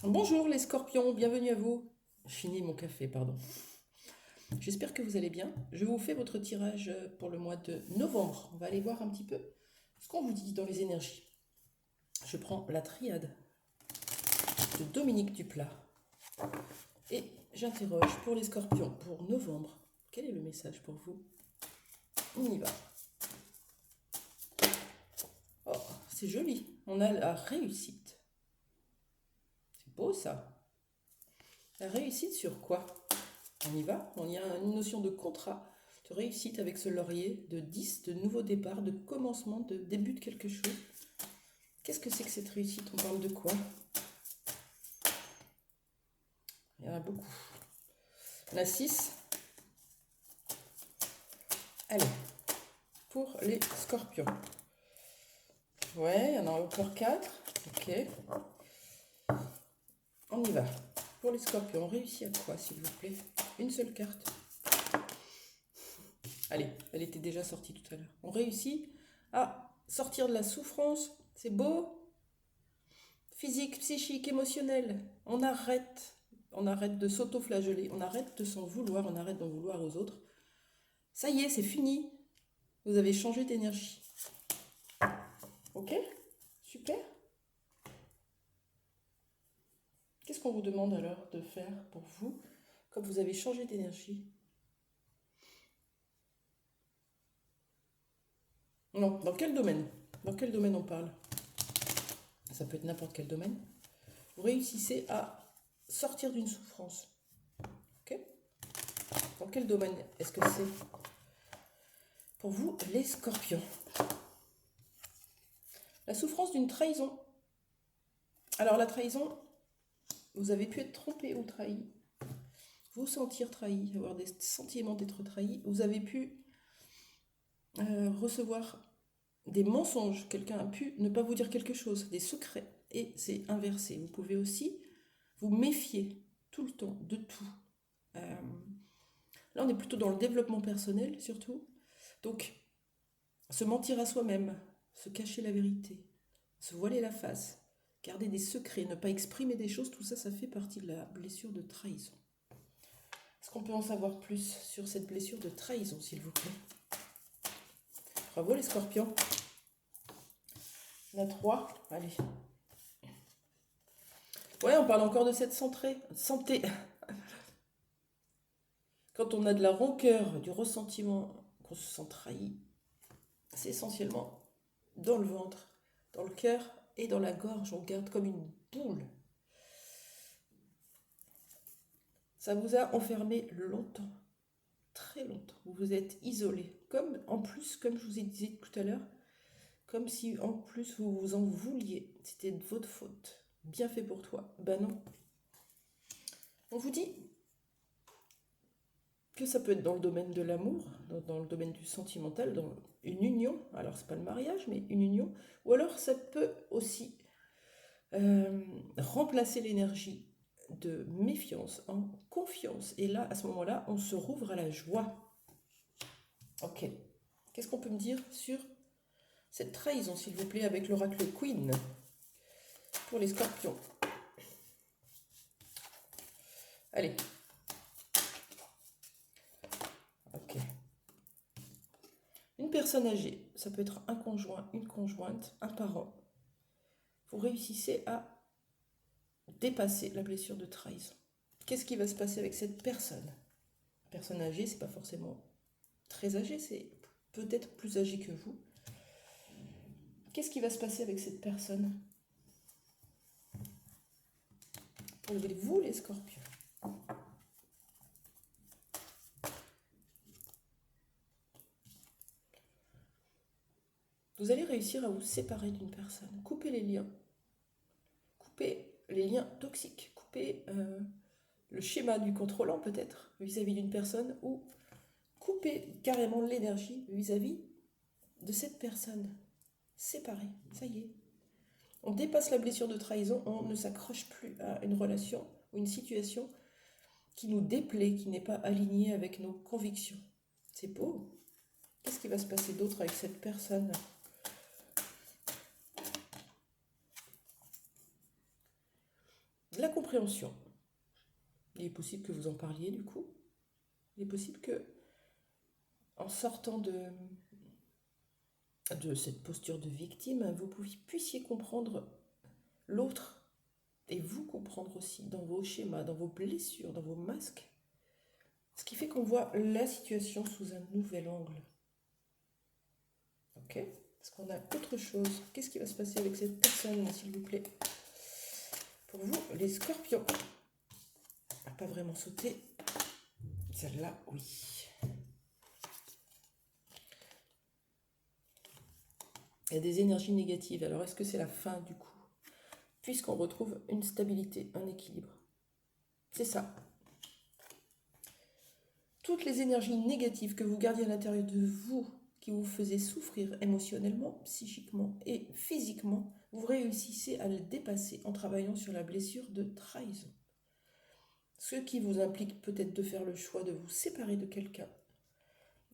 Bonjour les scorpions, bienvenue à vous. Je finis mon café, pardon. J'espère que vous allez bien. Je vous fais votre tirage pour le mois de novembre. On va aller voir un petit peu ce qu'on vous dit dans les énergies. Je prends la triade de Dominique Duplat et j'interroge pour les scorpions pour novembre. Quel est le message pour vous? On y va. Oh, c'est joli. On a la réussite. C'est beau ça. La réussite sur quoi? On y va. On y a une notion de contrat, de réussite avec ce laurier, de 10, de nouveau départ, de commencement, de début de quelque chose. Qu'est-ce que c'est que cette réussite? On parle de quoi? Il y en a beaucoup. On a 6. Allez, pour les scorpions. Ouais, il y en a encore 4. Ok. On y va. Pour les scorpions, on réussit à quoi, s'il vous plaît? Une seule carte. Allez, elle était déjà sortie tout à l'heure. On réussit à sortir de la souffrance. C'est beau. Physique, psychique, émotionnel. On arrête de s'auto-flageller, on arrête de s'en vouloir, on arrête d'en vouloir aux autres. Ça y est, c'est fini. Vous avez changé d'énergie. Ok? Super. Qu'est-ce qu'on vous demande alors de faire pour vous, comme vous avez changé d'énergie? Non, dans quel domaine? Dans quel domaine on parle? Ça peut être n'importe quel domaine. Vous réussissez à sortir d'une souffrance. Ok? Dans quel domaine est-ce que c'est pour vous, les scorpions? La souffrance d'une trahison. Alors la trahison, vous avez pu être trompé ou trahi, vous sentir trahi, avoir des sentiments d'être trahi. Vous avez pu recevoir des mensonges. Quelqu'un a pu ne pas vous dire quelque chose, des secrets. Et c'est inversé. Vous pouvez aussi vous méfier tout le temps de tout. Là, on est plutôt dans le développement personnel, surtout. Donc, se mentir à soi-même, se cacher la vérité, se voiler la face, garder des secrets, ne pas exprimer des choses, tout ça, ça fait partie de la blessure de trahison. Est-ce qu'on peut en savoir plus sur cette blessure de trahison, s'il vous plaît? Bravo les scorpions. On a 3. Allez. Ouais, on parle encore de cette santé. Quand on a de la rancœur, du ressentiment, qu'on se sent trahi, c'est essentiellement dans le ventre, dans le cœur et dans la gorge. On garde comme une boule. Ça vous a enfermé longtemps, très longtemps. Vous vous êtes isolé. Comme, en plus, comme je vous ai dit tout à l'heure, comme si en plus vous vous en vouliez. C'était de votre faute. Bien fait pour toi. Ben non. On vous dit que ça peut être dans le domaine de l'amour, dans le domaine du sentimental, dans une union. Alors c'est pas le mariage, mais une union. Ou alors ça peut aussi remplacer l'énergie de méfiance en confiance. Et là, à ce moment-là, on se rouvre à la joie. Ok. Qu'est-ce qu'on peut me dire sur cette trahison, s'il vous plaît, avec l'oracle Queen pour les scorpions? Allez. Ok. Une personne âgée, ça peut être un conjoint, une conjointe, un parent. Vous réussissez à dépasser la blessure de trahison. Qu'est-ce qui va se passer avec cette personne? Personne âgée, c'est pas forcément très âgée, c'est peut-être plus âgé que vous. Qu'est-ce qui va se passer avec cette personne? Pour vous, les scorpions. Vous allez réussir à vous séparer d'une personne, couper les liens toxiques, couper le schéma du contrôlant peut-être vis-à-vis d'une personne, ou couper carrément l'énergie vis-à-vis de cette personne. Séparer, ça y est. On dépasse la blessure de trahison, on ne s'accroche plus à une relation ou une situation qui nous déplaît, qui n'est pas alignée avec nos convictions. C'est beau. Qu'est-ce qui va se passer d'autre avec cette personne? La l'incompréhension. Il est possible que vous en parliez du coup. Il est possible que, en sortant de cette posture de victime, vous puissiez comprendre l'autre et vous comprendre aussi dans vos schémas, dans vos blessures, dans vos masques. Ce qui fait qu'on voit la situation sous un nouvel angle. Ok? Est-ce qu'on a autre chose? Qu'est-ce qui va se passer avec cette personne, s'il vous plaît? Pour vous, les scorpions. Elle n'a pas vraiment sauté. Celle-là, oui. Il y a des énergies négatives. Alors, est-ce que c'est la fin du coup? Puisqu'on retrouve une stabilité, un équilibre. C'est ça. Toutes les énergies négatives que vous gardiez à l'intérieur de vous, qui vous faisaient souffrir émotionnellement, psychiquement et physiquement, vous réussissez à le dépasser en travaillant sur la blessure de trahison. Ce qui vous implique peut-être de faire le choix de vous séparer de quelqu'un.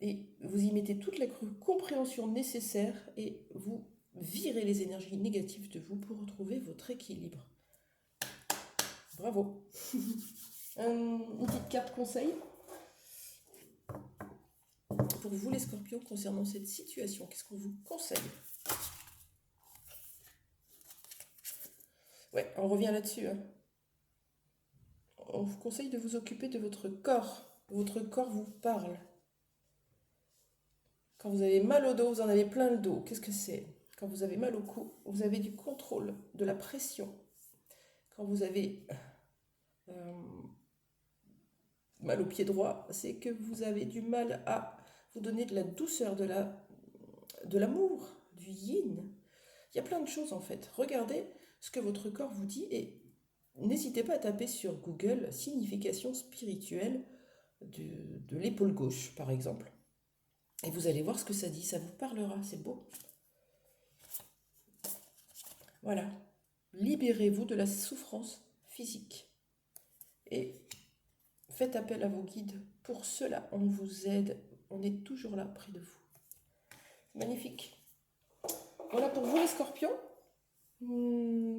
Et vous y mettez toute la compréhension nécessaire et vous virez les énergies négatives de vous pour retrouver votre équilibre. Bravo. Une petite carte conseil pour vous les scorpions concernant cette situation. Qu'est-ce qu'on vous conseille? Ouais, on revient là-dessus. On vous conseille de vous occuper de votre corps. Votre corps vous parle. Quand vous avez mal au dos, vous en avez plein le dos. Qu'est-ce que c'est? Quand vous avez mal au cou, vous avez du contrôle, de la pression. Quand vous avez mal au pied droit, c'est que vous avez du mal à vous donner de la douceur, de l'amour, du yin. Il y a plein de choses en fait. Regardez ce que votre corps vous dit et n'hésitez pas à taper sur Google signification spirituelle de l'épaule gauche par exemple. Et vous allez voir ce que ça dit, ça vous parlera, c'est beau. Voilà. Libérez-vous de la souffrance physique. Et faites appel à vos guides. Pour cela, on vous aide. On est toujours là, près de vous. Magnifique. Voilà pour vous les scorpions.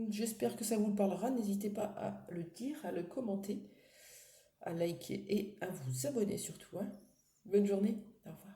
J'espère que ça vous parlera. N'hésitez pas à le dire, à le commenter, à liker et à vous abonner surtout. Bonne journée. Au revoir.